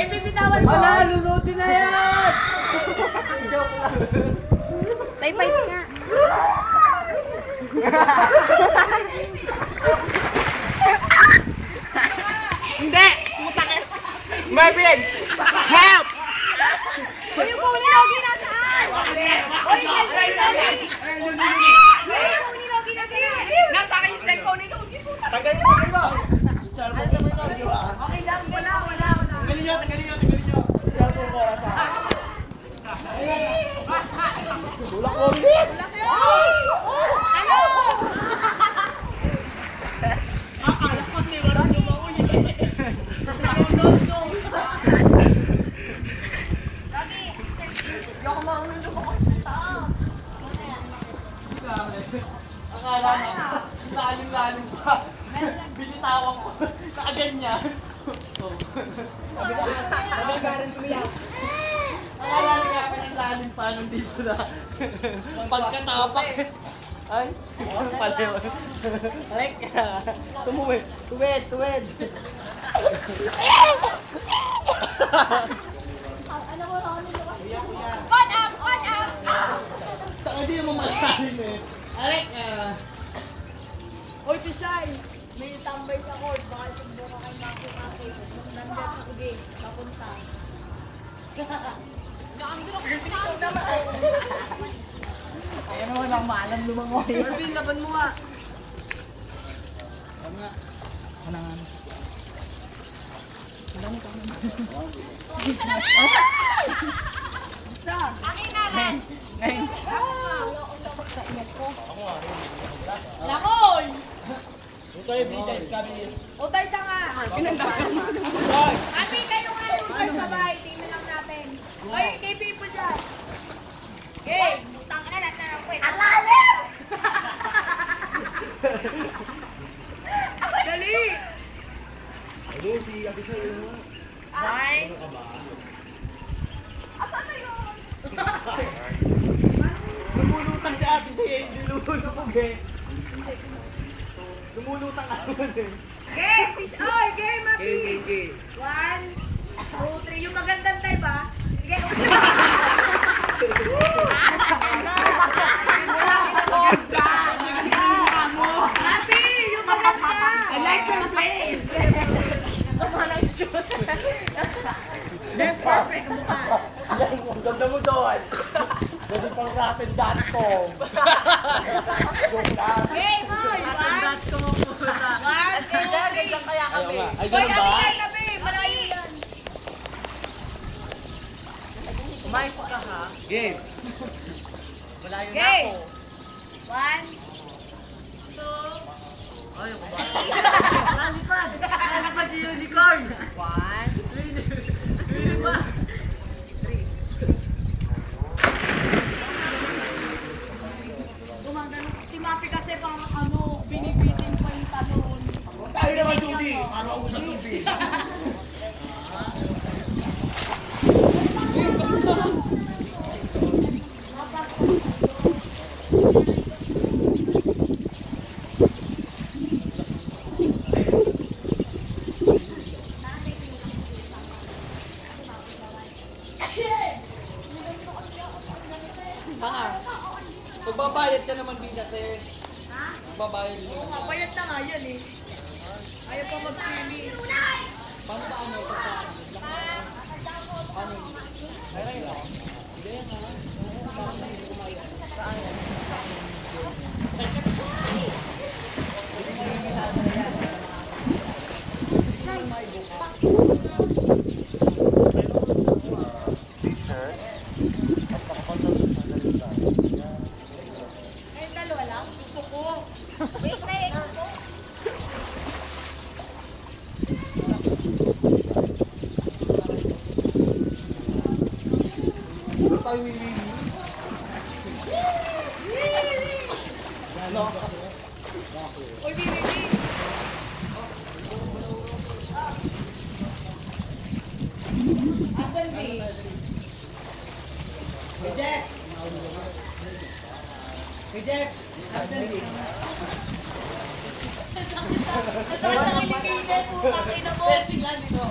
bibitawan mo. Wala, lulutin na yan! Joke lang. Tay-pay nga. Hindi! Puta ka! Marvin! Help! Uy, yung puminilogi na saan? Uy, cellphone Logi! Yung puminilogi na saan? Nasa akin yung cellphone ni Logi. Tagalin mo! Okay lang, wala. Tagalin nyo! Cellphone ko sa akin. Tulak mo! Tulak yun! Ano? Akala ko ni wala nyo ba ko yun? Akala na, lalim pa. Binitawan ko. Nakaganyan. Akala ni Kapit ang lalim pa nung dito na. Pagkatapak. Ay, ano pala yun? Alek ka. Tumuwid. Tuwid. On up! Saka di mo malalim eh. Alek ka. Hoy, Pisay! May tambay sa court. Baka sundo ka kay Maki. Nandyan sa game. Papunta. Nakandun ako. Pinakaw naman. Ayan mo lang maalam lumangoy. Marvin, laban mo nga. Laban nga. Ano nga? Basta! Akin na lang! Ngayon. Kasok sa ingat ko. Lakoy! Ito yung B-type kami. Utay sa nga! Happy kayo nga yung utay sa bahay. Tingnan lang natin. Hoy, kay people dyan. Okay. Butang ka na lahat na lang po. Alalim! Dali! Ano si Abisa yun? Ay! Asan na yun? Lumulutang si ate siya, hindi lumulubog eh. Lumulutang ako eh. Game! Fish! Oy! Game, Maki! Game. 1, 2, 3. Yung magandang type ha? Sige, Happy! Yung maganda! I like your face! Perfect mukha. Ang ganda mo doon. Ganda pang ratin.com. Joke lang. Game, oy! 1, 2, 3. Kaya kami. Ay, Boy, ganun ba? Abi, labi! Malayo yan! Kumain ka ha? Game. Malayo na Game! ako. 1, 2, Ay, ako ba? Lalipad! Lalipad yung unicorn! 1, gumagano. Si Mapi kasi parang ano, binibitin pa yung talon. Tayo naman, Judy! Paano ako sa tubig? Magbabayad ka naman din kasi. Magbabayad din Oo naman. nga, bayad na nga yun eh. Ayaw pa mag-swimming. Paano ba ano? Paano? Ay, hindi yan ha. Kayong dalawa lang? Suko! Wait na eh. Ano tayo wilili? Ano? Uy, bibili. Asan di? Hey Jeff! Hey Jeff! Asan di? Ito ang kilikili, putang ina mo. Testing lang dito.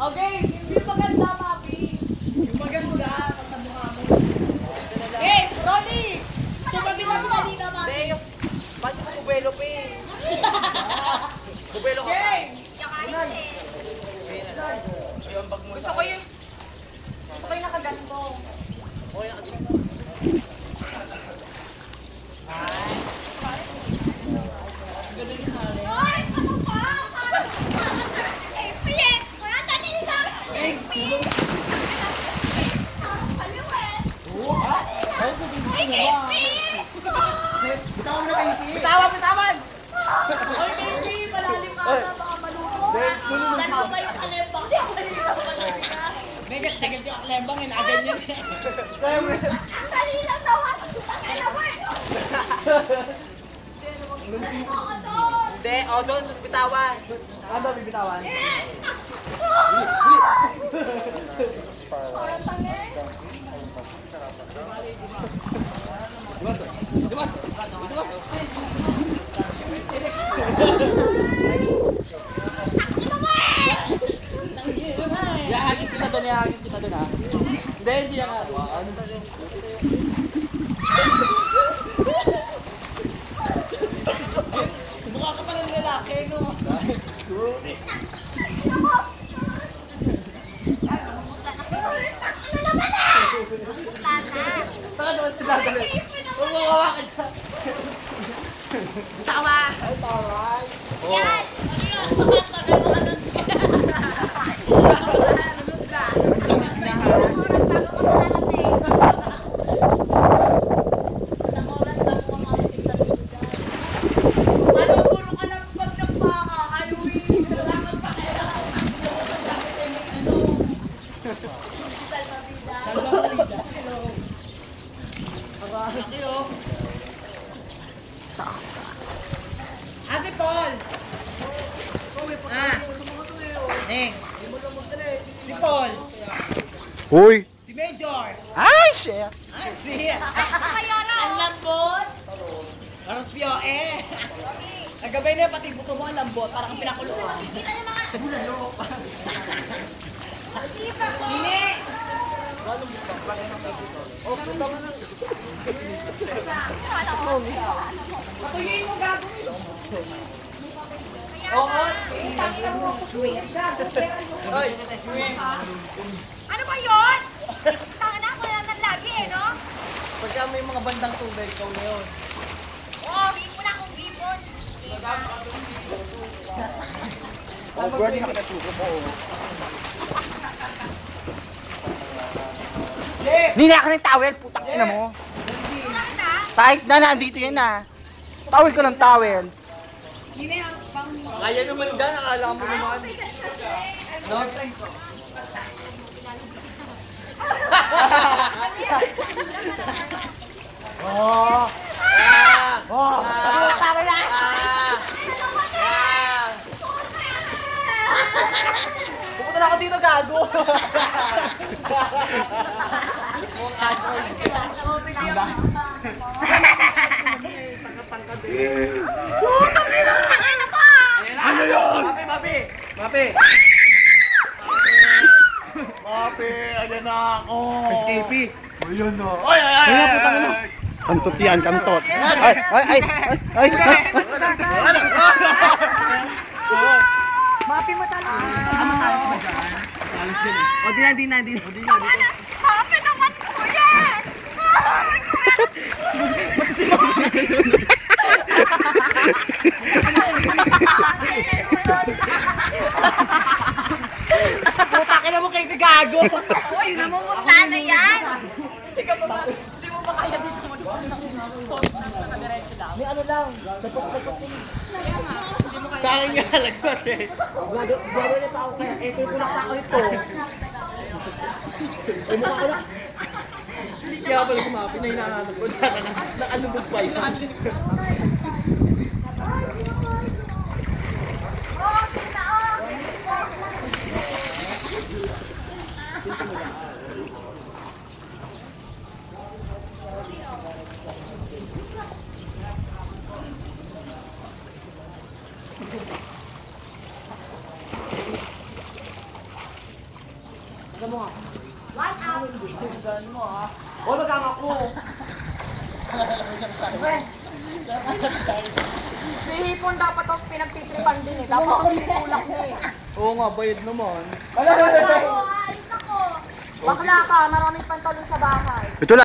Okay, yung maganda, Papi. Yung maganda, pagkamukha mo. Hey, Ronnie! Tumagin mo kanina, Papi. Hindi, yung... Basi mo bubelo pa eh. Bubelo ka pa. Hey! Ayun, bag mo. Gusto ko yung nakaganto. Okay, nakaganto. Ganda ni Hale. Ay, ano ba? Ay, piyek! Wala tanin lang! Ay, piyek! Kaliwet! Ay, piyek! Bitawan mo na kayo. Bitawan! Oy, baby, malalim ka na, baka maluto. Dalawa pa yung kalembang niya. Negat yung aklembang yun, aganyan eh. Ang dali lang daw! Ay, naman! Ako doon! Hindi, doon, tapos bitawan. Ano, bibitawan? Parang tangin! Ihagis kita doon ha. Hindi yan nga. Mukha ka pala ng lalaki, no? Rudy. Ano naman ah? Tata! Baka naman sinadali. Huwag mo kawakan ka. Tawa! Ay, taray. Yan! Ano, puro ka lang pag nagpaka, highway. Kailangan pa kailangan. Ate Paul! Neng! Si Paul! Uy! Si Major! Ay, shit! Ay, si... Ang lambot. Arosio, eh! Ang gabay na pati buto mo ang lambot, parang pinakuluan. Bulalo! Nini! Patuloy mo gagawin. Oo! Tangina mo ako, sweet. Hoy! Swing! Ano ba yun? Tanga na ako naman lagi eh, no? Pagka may mga bandang tubig, ikaw na yun. Oo, hindi mo na akong bipon. Oh, pwede na kinasuko po. Hindi na ako ng towel, putang ina mo. Bakit na? Kahit na nandito yan na. Towel ko ng towel. Nini, ang pang... Kaya naman dyan, akala mo naman. No? Oh! Oh! Tama na! Pupunta na ako dito, gago! Mukhang aso. Ano yun? Mapi! Mapi! Mapi, ayan na ako. Escapee! Ayan na. Oy, ay, ay, Wala, ay, putang ay, ina. ay. Kantot yan, kantot. Ay! Mapi mo talaga. O, di na. Mapi naman ko yan! Putakin na mo kay gago! Uy, Namumutla na yan! Hindi mo ba kaya dito mo doon? Nakadiretso lang. May ano lang, sa akin nga lagpas eh. Gawin na sa ako kaya, ito yung pinakta ko ito. Ay, mukha ko lang. Kaya pala sumapi na hinahanap ko na ano mo pa yun. Oo, sige na oh! One out. Tingnan mo ah. O, nagkama ko. Si Hipon dapat ito pinagtitripan din eh. Dapat ito tinulak niya eh. Oo nga, bayad naman. Alis ako. Bakla ka, maraming pantalon sa bahay. Ito lang.